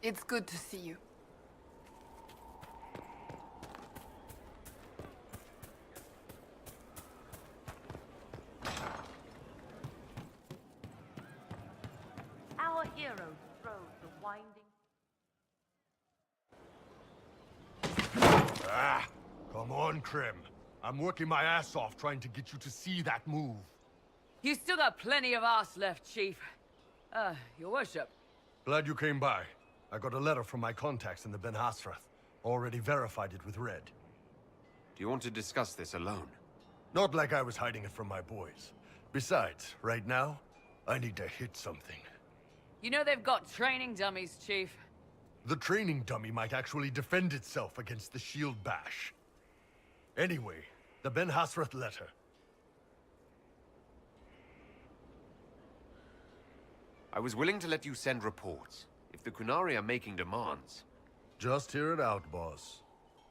It's good to see you. Our heroes rode the winding... Ah! Come on, Krim. I'm working my ass off trying to get you to see that move. You still got plenty of arse left, Chief. Your worship. Glad you came by. I got a letter from my contacts in the Ben Hasrath. Already verified it with Red. Do you want to discuss this alone? Not like I was hiding it from my boys. Besides, right now, I need to hit something. You know they've got training dummies, Chief. The training dummy might actually defend itself against the shield bash. Anyway, the Ben Hasrath letter. I was willing to let you send reports, if the Qunari are making demands. Just hear it out, boss.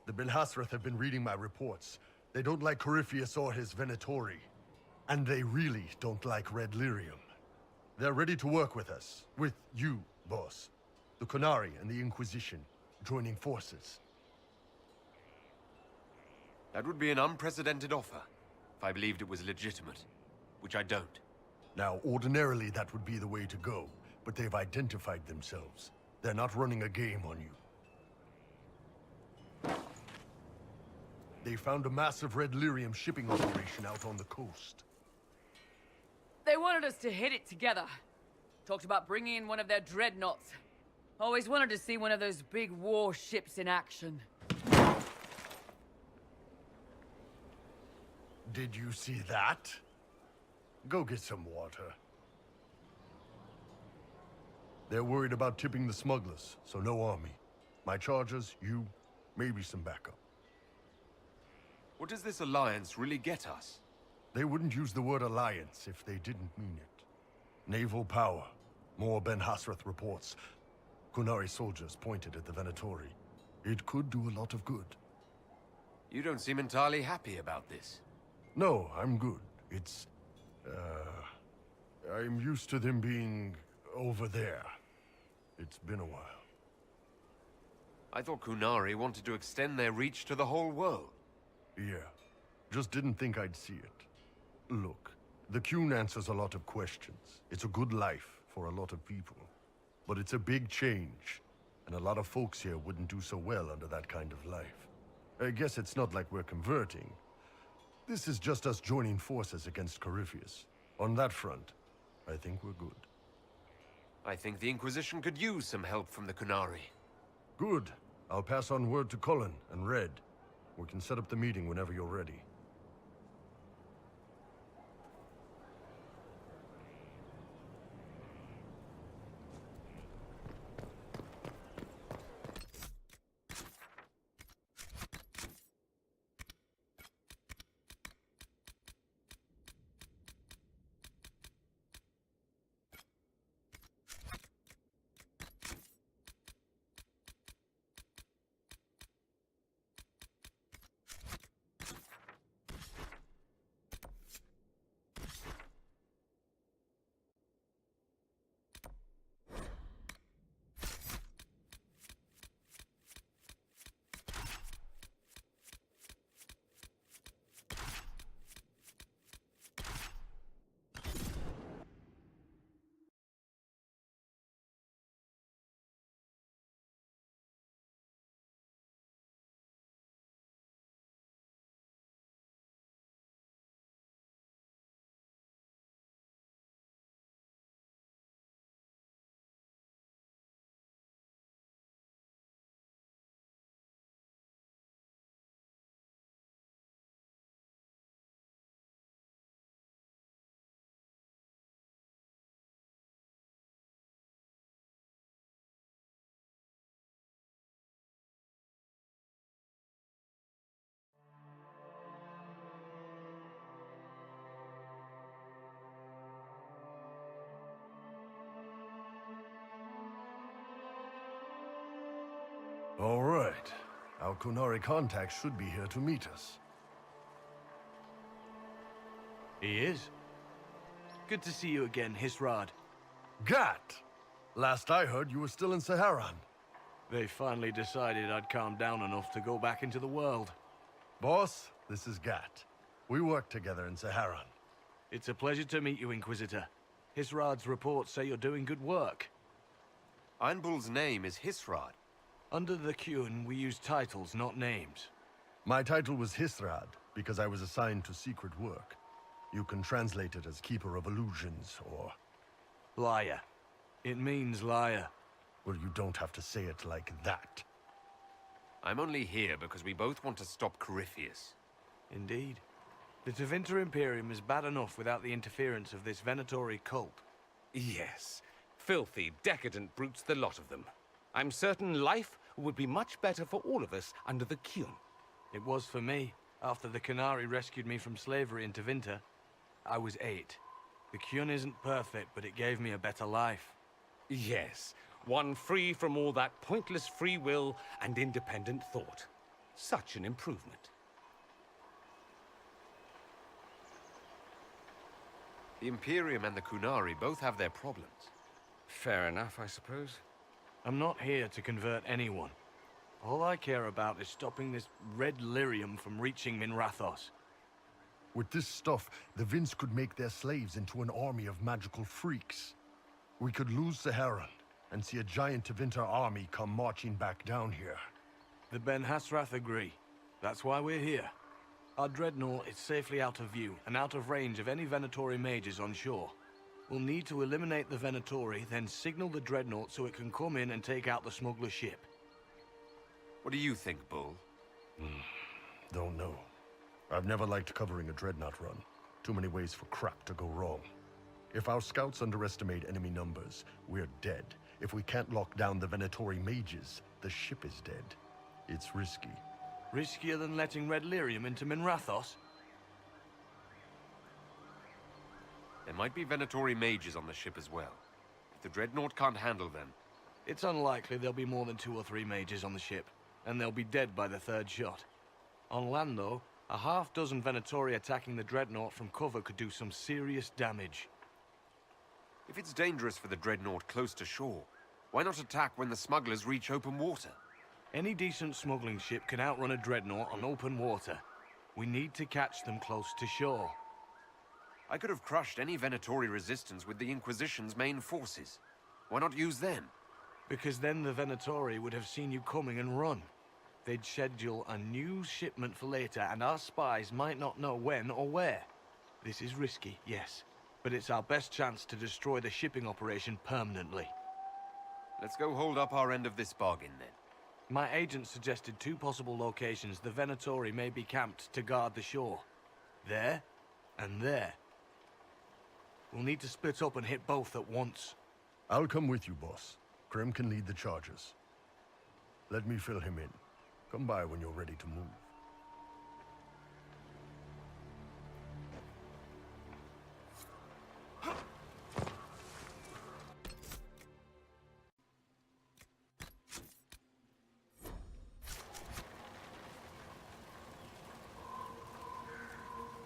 The Ben Hasrath have been reading my reports. They don't like Corypheus or his Venatori. And they really don't like Red Lyrium. They're ready to work with us. With you, boss. The Qunari and the Inquisition, joining forces. That would be an unprecedented offer, if I believed it was legitimate, which I don't. Now, ordinarily that would be the way to go, but they've identified themselves. They're not running a game on you. They found a massive Red Lyrium shipping operation out on the coast. They wanted us to hit it together. Talked about bringing in one of their dreadnoughts. Always wanted to see one of those big warships in action. Did you see that? Go get some water. They're worried about tipping the smugglers, so no army. My charges, you, maybe some backup. What does this alliance really get us? They wouldn't use the word alliance if they didn't mean it. Naval power. More Ben Hasrath reports. Qunari soldiers pointed at the Venatori. It could do a lot of good. You don't seem entirely happy about this. No, I'm good. It's... I'm used to them being over there. It's been a while. I thought Qunari wanted to extend their reach to the whole world. Yeah. Just didn't think I'd see it. Look, the Qun answers a lot of questions. It's a good life for a lot of people. But it's a big change, and a lot of folks here wouldn't do so well under that kind of life. I guess it's not like we're converting. This is just us joining forces against Corypheus. On that front, I think we're good. I think the Inquisition could use some help from the Qunari. Good. I'll pass on word to Cullen and Red. We can set up the meeting whenever you're ready. All right. Our Qunari contact should be here to meet us. He is. Good to see you again, Hisrad. Gat! Last I heard, you were still in Saharan. They finally decided I'd calmed down enough to go back into the world. Boss, this is Gat. We worked together in Saharan. It's a pleasure to meet you, Inquisitor. Hisrad's reports say you're doing good work. Iron Bull's name is Hisrad. Under the Qun, we use titles, not names. My title was Hisrad because I was assigned to secret work. You can translate it as Keeper of Illusions, or... Liar. It means liar. Well, you don't have to say it like that. I'm only here because we both want to stop Corypheus. Indeed. The Tevinter Imperium is bad enough without the interference of this Venatori cult. Yes. Filthy, decadent brutes, the lot of them. I'm certain life would be much better for all of us under the Qun. It was for me, after the Qunari rescued me from slavery in Tevinter. I was 8. The Qun isn't perfect, but it gave me a better life. Yes, one free from all that pointless free will and independent thought. Such an improvement. The Imperium and the Qunari both have their problems. Fair enough, I suppose. I'm not here to convert anyone. All I care about is stopping this red lyrium from reaching Minrathos. With this stuff, the Vince could make their slaves into an army of magical freaks. We could lose Saharan and see a giant Tevinter army come marching back down here. The Ben Hasrath agree. That's why we're here. Our dreadnought is safely out of view and out of range of any Venatori mages on shore. We'll need to eliminate the Venatori, then signal the dreadnought so it can come in and take out the smuggler ship. What do you think, Bull? Don't know. I've never liked covering a dreadnought run. Too many ways for crap to go wrong. If our scouts underestimate enemy numbers, we're dead. If we can't lock down the Venatori mages, the ship is dead. It's risky. Riskier than letting red lyrium into Minrathos? There might be Venatori mages on the ship as well. If the dreadnought can't handle them... It's unlikely there'll be more than 2 or 3 mages on the ship, and they'll be dead by the 3rd shot. On land, though, a half-dozen Venatori attacking the dreadnought from cover could do some serious damage. If it's dangerous for the dreadnought close to shore, why not attack when the smugglers reach open water? Any decent smuggling ship can outrun a dreadnought on open water. We need to catch them close to shore. I could have crushed any Venatori resistance with the Inquisition's main forces. Why not use them? Because then the Venatori would have seen you coming and run. They'd schedule a new shipment for later, and our spies might not know when or where. This is risky, yes, but it's our best chance to destroy the shipping operation permanently. Let's go hold up our end of this bargain, then. My agent suggested 2 possible locations the Venatori may be camped to guard the shore. There, and there. We'll need to split up and hit both at once. I'll come with you, boss. Krem can lead the charges. Let me fill him in. Come by when you're ready to move.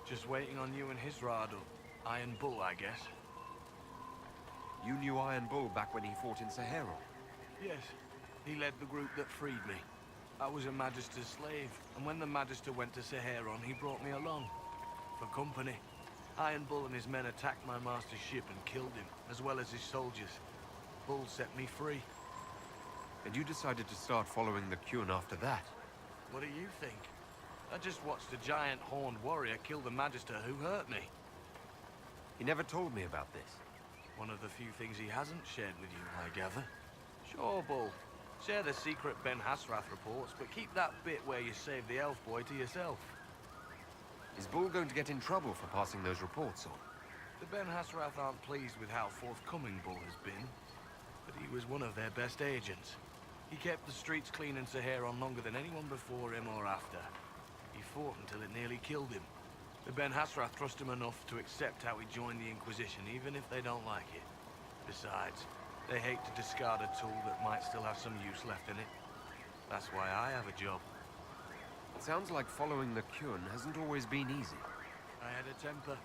Just waiting on you and Hisrad, or Iron Bull, I guess. You knew Iron Bull back when he fought in Saharan. Yes, he led the group that freed me. I was a Magister's slave, and when the Magister went to Saharan, he brought me along. For company. Iron Bull and his men attacked my master's ship and killed him, as well as his soldiers. Bull set me free. And you decided to start following the Qun after that? What do you think? I just watched a giant horned warrior kill the Magister who hurt me. He never told me about this. One of the few things he hasn't shared with you, I gather. Sure, Bull. Share the secret Ben Hasrath reports, but keep that bit where you saved the elf boy to yourself. Is Bull going to get in trouble for passing those reports on? The Ben Hasrath aren't pleased with how forthcoming Bull has been, but he was one of their best agents. He kept the streets clean in Saharan longer than anyone before him or after. He fought until it nearly killed him. The Ben Hasrath trust him enough to accept how he joined the Inquisition, even if they don't like it. Besides, they hate to discard a tool that might still have some use left in it. That's why I have a job. It sounds like following the Qun hasn't always been easy. I had a temper.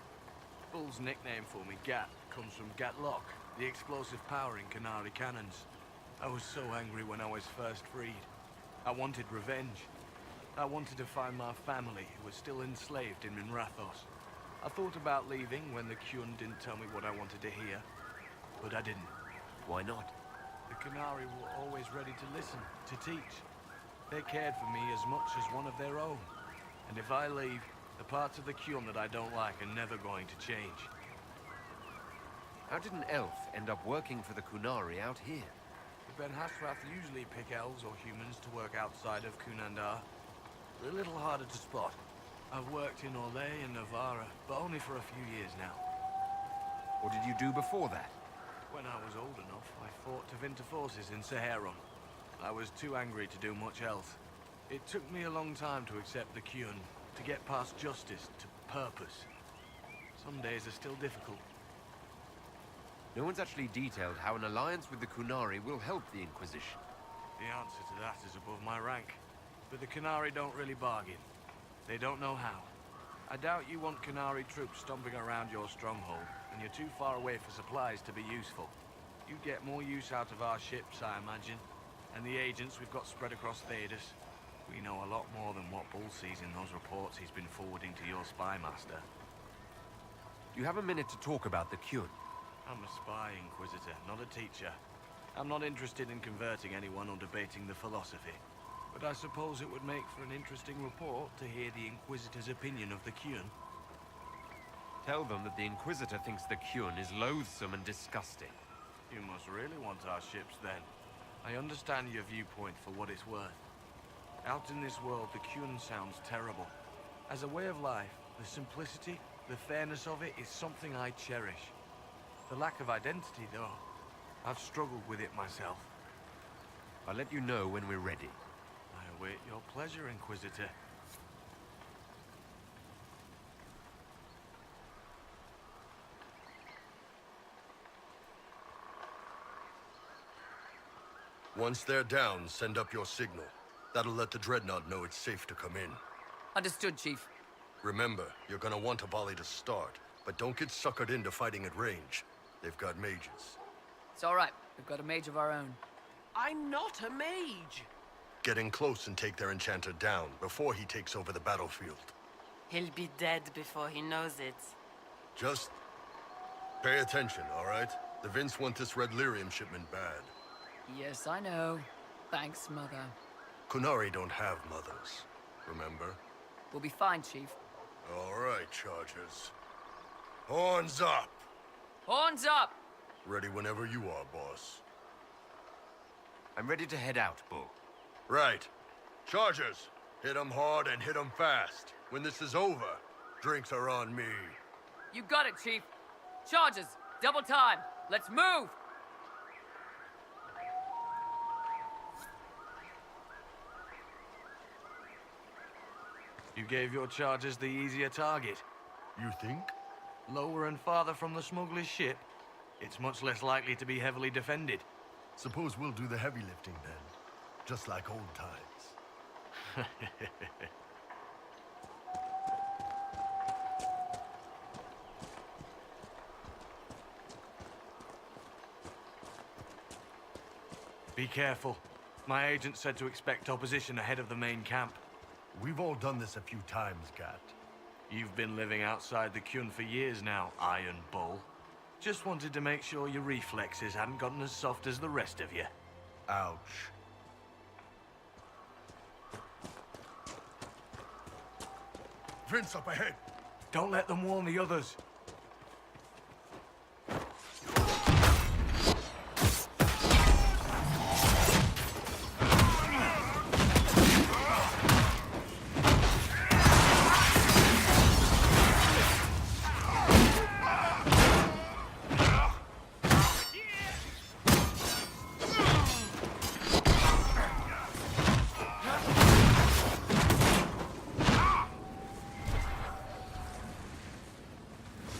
Bull's nickname for me, Gat, comes from Gatlock, the explosive power in Qunari cannons. I was so angry when I was first freed. I wanted revenge. I wanted to find my family, who was still enslaved in Minrathos. I thought about leaving when the Qun didn't tell me what I wanted to hear, but I didn't. Why not? The Qunari were always ready to listen, to teach. They cared for me as much as one of their own. And if I leave, the parts of the Qun that I don't like are never going to change. How did an elf end up working for the Qunari out here? The Ben Hasrath usually pick elves or humans to work outside of Kunandar. They're a little harder to spot. I've worked in Orlais and Navarra, but only for a few years now. What did you do before that? When I was old enough, I fought Tevinter forces in Saharon. I was too angry to do much else. It took me a long time to accept the Qun, to get past justice to purpose. Some days are still difficult. No one's actually detailed how an alliance with the Qunari will help the Inquisition. The answer to that is above my rank. But the Qunari don't really bargain. They don't know how. I doubt you want Qunari troops stomping around your stronghold, and you're too far away for supplies to be useful. You'd get more use out of our ships, I imagine. And the agents we've got spread across Thedas. We know a lot more than what Bull sees in those reports he's been forwarding to your spy master. You have a minute to talk about the Qun. I'm a spy, Inquisitor, not a teacher. I'm not interested in converting anyone or debating the philosophy. But I suppose it would make for an interesting report to hear the Inquisitor's opinion of the Qun. Tell them that the Inquisitor thinks the Qun is loathsome and disgusting. You must really want our ships, then. I understand your viewpoint for what it's worth. Out in this world, the Qun sounds terrible. As a way of life, the simplicity, the fairness of it is something I cherish. The lack of identity, though, I've struggled with it myself. I'll let you know when we're ready. I await your pleasure, Inquisitor. Once they're down, send up your signal. That'll let the Dreadnought know it's safe to come in. Understood, Chief. Remember, you're gonna want a volley to start, but don't get suckered into fighting at range. They've got mages. It's all right. We've got a mage of our own. I'm not a mage. Get in close and take their enchanter down before he takes over the battlefield. He'll be dead before he knows it. Just pay attention, all right? The Vince want this red lyrium shipment bad. Yes, I know. Thanks, Mother. Qunari don't have mothers, remember? We'll be fine, Chief. All right, Chargers. Horns up! Horns up! Ready whenever you are, boss. I'm ready to head out, Bull. Right. Chargers, hit 'em hard and hit 'em fast. When this is over, drinks are on me. You got it, Chief. Charges! Double time! Let's move! You gave your chargers the easier target. You think? Lower and farther from the smuggler's ship, it's much less likely to be heavily defended. Suppose we'll do the heavy lifting then. Just like old times. Be careful. My agent said to expect opposition ahead of the main camp. We've all done this a few times, Gat. You've been living outside the Qun for years now, Iron Bull. Just wanted to make sure your reflexes hadn't gotten as soft as the rest of you. Ouch. Vince up ahead! Don't let them warn the others.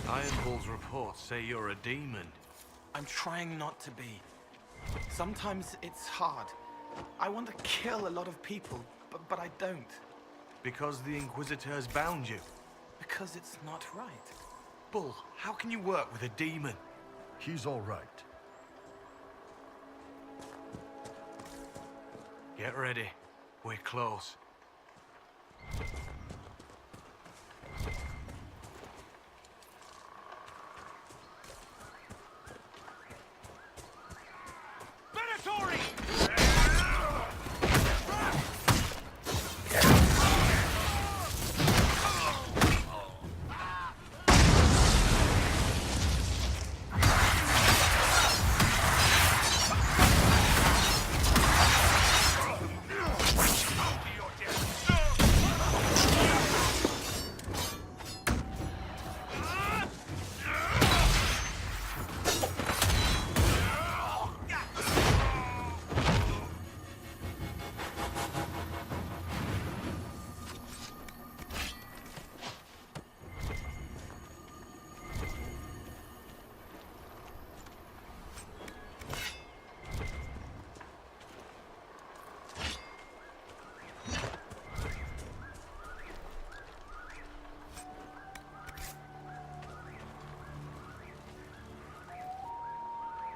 Iron Bull's reports say you're a demon. I'm trying not to be. But sometimes it's hard. I want to kill a lot of people, but I don't. Because the Inquisitors bound you. Because it's not right. Bull, how can you work with a demon? He's all right. Get ready. We're close.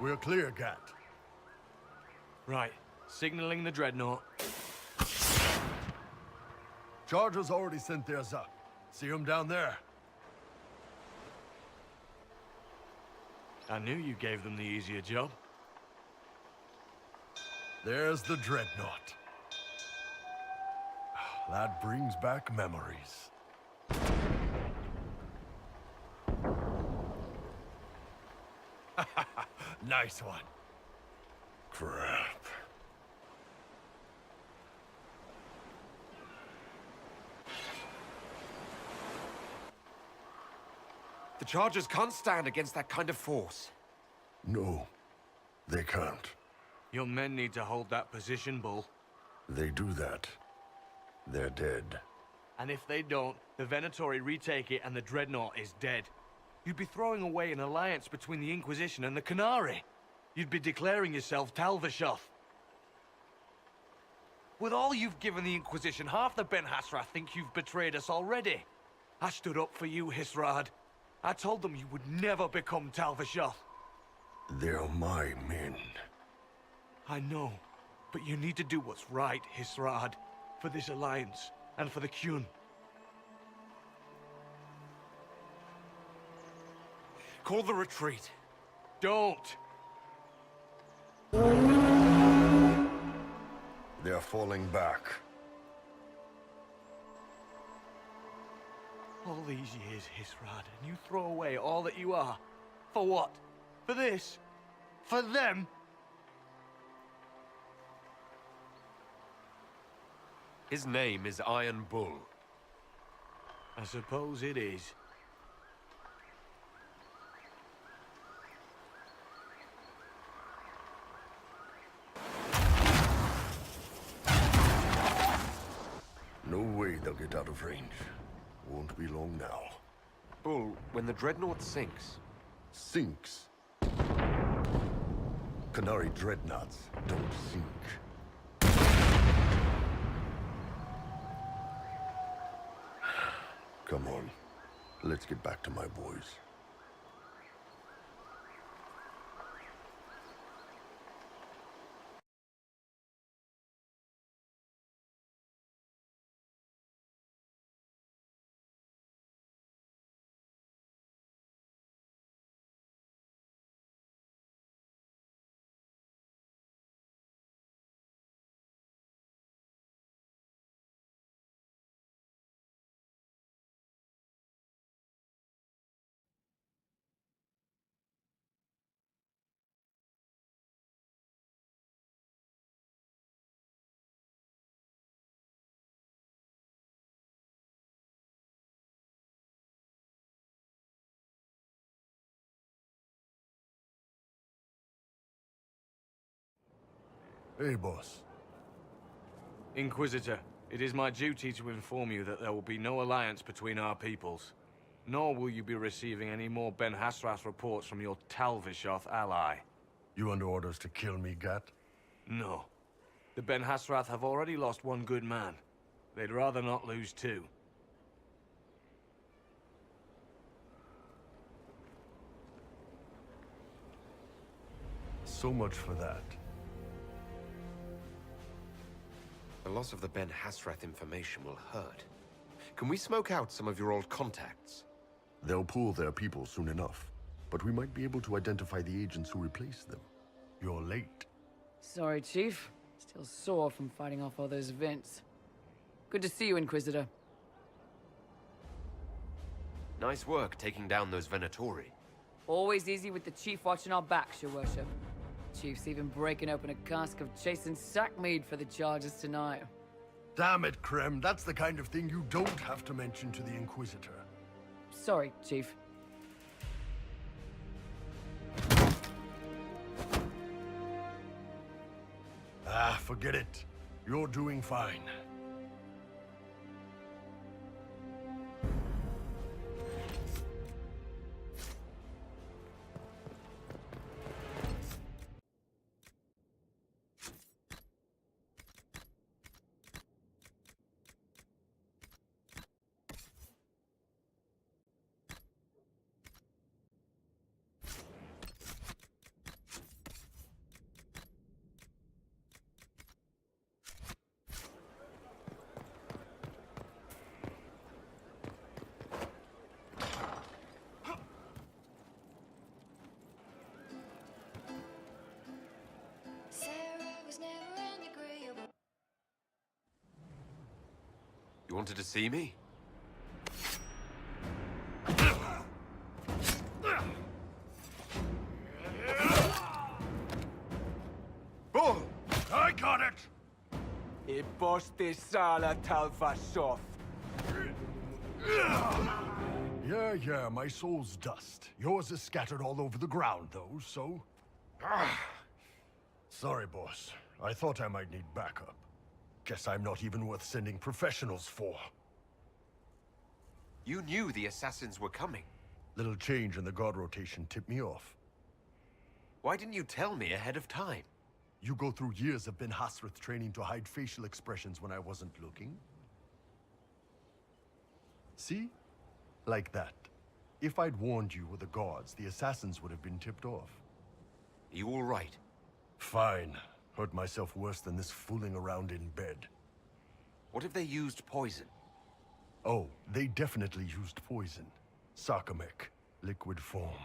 We're clear, Gat. Right. Signaling the dreadnought. Chargers already sent theirs up. See them down there? I knew you gave them the easier job. There's the dreadnought. That brings back memories. Nice one. Crap. The Chargers can't stand against that kind of force. No, they can't. Your men need to hold that position, Bull. They do that. They're dead. And if they don't, the Venatori retake it and the dreadnought is dead. You'd be throwing away an alliance between the Inquisition and the Qunari. You'd be declaring yourself Tal-Vashoth. With all you've given the Inquisition, half the Ben Hassrath think you've betrayed us already. I stood up for you, Hisrad. I told them you would never become Tal-Vashoth. They're my men. I know, but you need to do what's right, Hisrad. For this alliance, and for the Qun. Call the retreat. Don't! They're falling back. All these years, Hisrad, and you throw away all that you are. For what? For this? For them? His name is Iron Bull. I suppose it is. No way they'll get out of range. Won't be long now. Bull, when the dreadnought sinks... Sinks. Qunari dreadnoughts don't sink. Come on. Let's get back to my boys. Hey, boss. Inquisitor, it is my duty to inform you that there will be no alliance between our peoples. Nor will you be receiving any more Ben Hassrath reports from your Tal-Vashoth ally. You under orders to kill me, Gat? No. The Ben Hassrath have already lost one good man. They'd rather not lose two. So much for that. The loss of the Ben Hasrath information will hurt. Can we smoke out some of your old contacts? They'll pull their people soon enough, but we might be able to identify the agents who replaced them. You're late. Sorry, Chief. Still sore from fighting off all those vents. Good to see you, Inquisitor. Nice work taking down those Venatori. Always easy with the Chief watching our backs, Your Worship. Chief's even breaking open a cask of chasing sackmead for the charges tonight. Damn it, Krem. That's the kind of thing you don't have to mention to the Inquisitor. Sorry, Chief. Ah, forget it. You're doing fine. You wanted to see me? Bull! I got it! Yeah, my soul's dust. Yours is scattered all over the ground, though, so... Sorry, boss. I thought I might need backup. Guess I'm not even worth sending professionals for. You knew the assassins were coming. Little change in the guard rotation tipped me off. Why didn't you tell me ahead of time? You go through years of Ben Hasrath training to hide facial expressions when I wasn't looking. See? Like that. If I'd warned you with the guards, the assassins would have been tipped off. Are you all right? Fine. Hurt myself worse than this fooling around in bed. What if they used poison? Oh, they definitely used poison. Sarcomec, liquid form.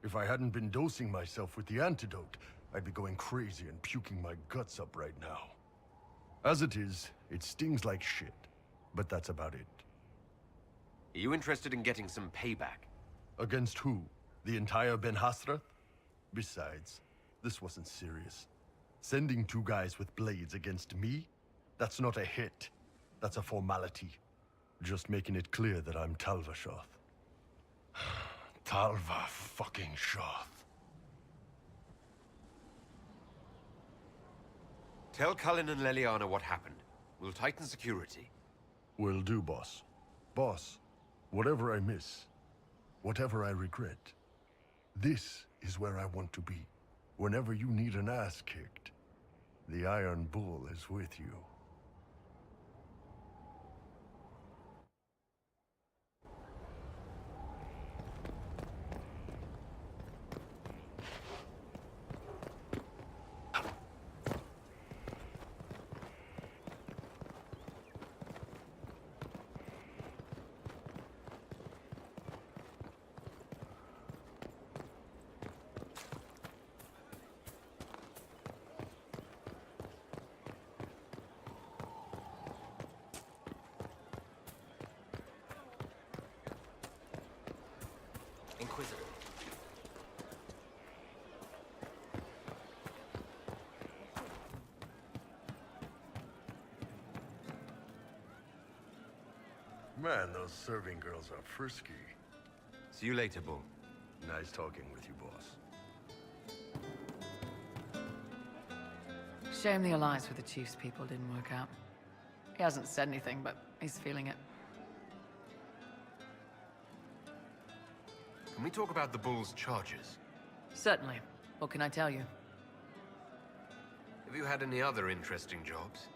If I hadn't been dosing myself with the antidote, I'd be going crazy and puking my guts up right now. As it is, it stings like shit. But that's about it. Are you interested in getting some payback? Against who? The entire Ben Hasrath? Besides, this wasn't serious. Sending two guys with blades against me? That's not a hit. That's a formality. Just making it clear that I'm Talva Shoth. Talva fucking Shoth. Tell Cullen and Leliana what happened. We'll tighten security. Will do, boss. Boss, whatever I miss, whatever I regret, this is where I want to be. Whenever you need an ass kicked, the Iron Bull is with you. Inquisitor. Man, those serving girls are frisky. See you later, Bull. Nice talking with you, boss. Shame the alliance with the Chief's people didn't work out. He hasn't said anything, but he's feeling it. Can we talk about the Bull's charges? Certainly. What can I tell you? Have you had any other interesting jobs?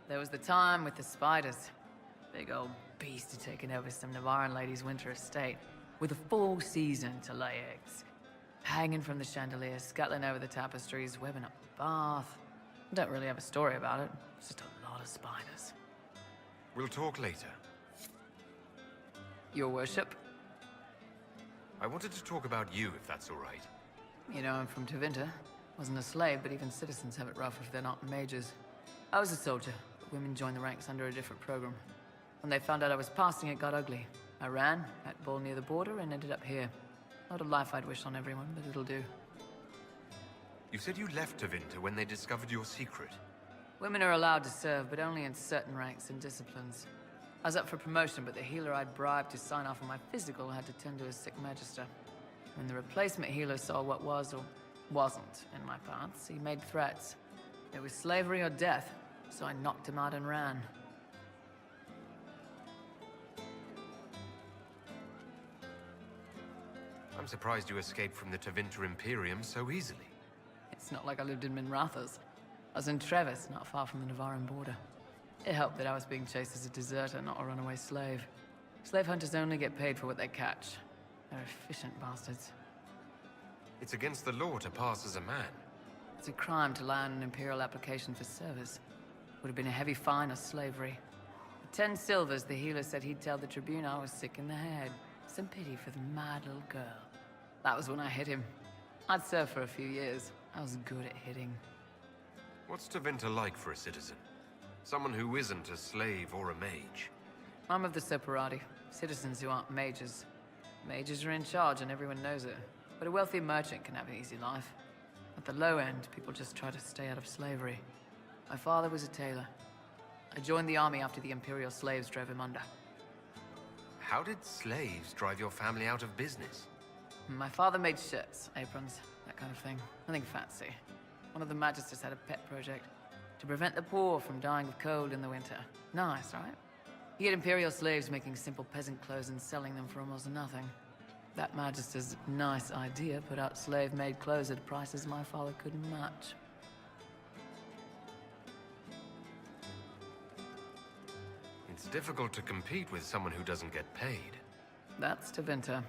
There was the time with the spiders. Big old beast had taken over some Navarran lady's winter estate, with a full season to lay eggs. Hanging from the chandelier, scuttling over the tapestries, webbing up the bath. Don't really have a story about it. It's just a lot of spiders. We'll talk later. Your worship? I wanted to talk about you, if that's all right. You know, I'm from Tevinter. Wasn't a slave, but even citizens have it rough if they're not mages. I was a soldier, but women joined the ranks under a different program. When they found out I was passing, it got ugly. I ran, at ball near the border, and ended up here. Not a life I'd wish on everyone, but it'll do. You said you left Tevinter when they discovered your secret. Women are allowed to serve, but only in certain ranks and disciplines. I was up for promotion, but the healer I'd bribed to sign off on my physical had to tend to a sick magister. When the replacement healer saw what was or wasn't in my paths, he made threats. It was slavery or death, so I knocked him out and ran. I'm surprised you escaped from the Tevinter Imperium so easily. It's not like I lived in Minrathous. I was in Trevis, not far from the Navaran border. It helped that I was being chased as a deserter, not a runaway slave. Slave hunters only get paid for what they catch. They're efficient bastards. It's against the law to pass as a man. It's a crime to lie on an Imperial application for service. Would have been a heavy fine or slavery. For 10 silvers, the healer said he'd tell the Tribune I was sick in the head. Some pity for the mad little girl. That was when I hit him. I'd served for a few years. I was good at hitting. What's Tevinter like for a citizen? Someone who isn't a slave or a mage. I'm of the Separati, citizens who aren't mages. Mages are in charge and everyone knows it. But a wealthy merchant can have an easy life. At the low end, people just try to stay out of slavery. My father was a tailor. I joined the army after the Imperial slaves drove him under. How did slaves drive your family out of business? My father made shirts, aprons, that kind of thing. Nothing fancy. One of the magisters had a pet project to prevent the poor from dying of cold in the winter. Nice, right? He had Imperial slaves making simple peasant clothes and selling them for almost nothing. That magister's nice idea put out slave-made clothes at prices my father couldn't match. It's difficult to compete with someone who doesn't get paid. That's Tevinter.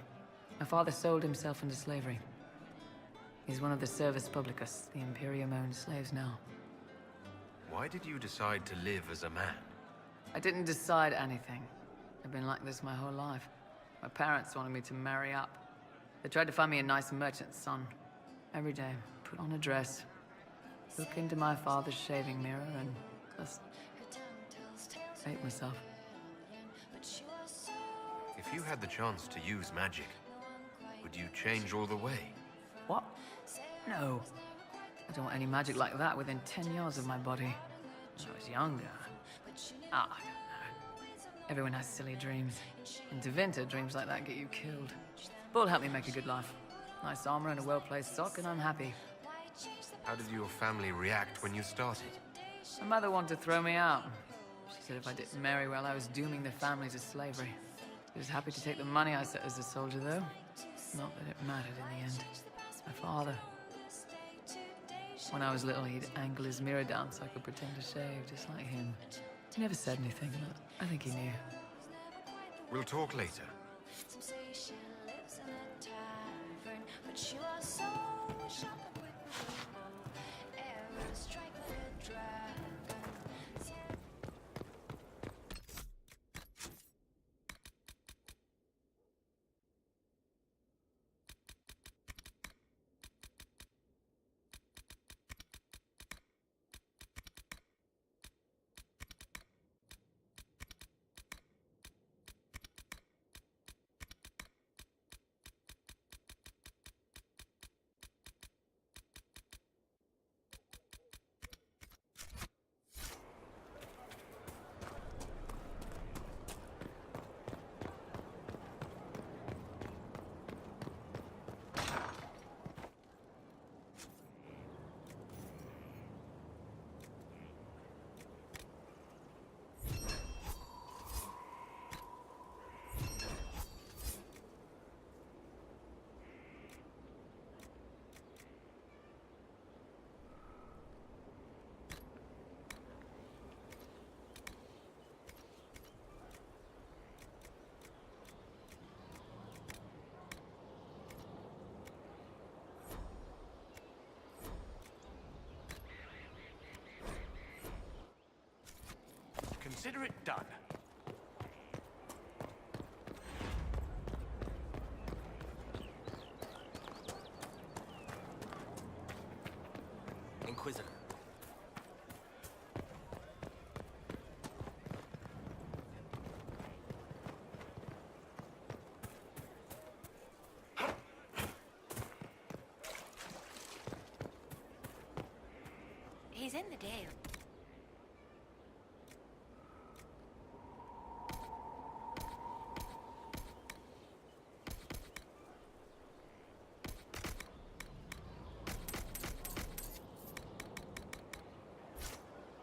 My father sold himself into slavery. He's one of the Servus Publicus, the Imperium-owned slaves now. Why did you decide to live as a man? I didn't decide anything. I've been like this my whole life. My parents wanted me to marry up. They tried to find me a nice merchant's son. Every day, put on a dress, look into my father's shaving mirror, and just hate myself. If you had the chance to use magic, would you change all the way? What? No. I don't want any magic like that within 10 yards of my body. When I was younger. I don't know. Everyone has silly dreams. In Tevinter, dreams like that get you killed. Bull helped me make a good life. Nice armor and a well-placed sock, and I'm happy. How did your family react when you started? My mother wanted to throw me out. She said if I didn't marry well, I was dooming the family to slavery. She was happy to take the money I set as a soldier, though. Not that it mattered in the end. My father. When I was little, he'd angle his mirror down so I could pretend to shave, just like him. He never said anything, but I think he knew. We'll talk later. consider it done. Inquisitor. He's in the DAO.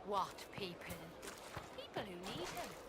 What people? People who need him.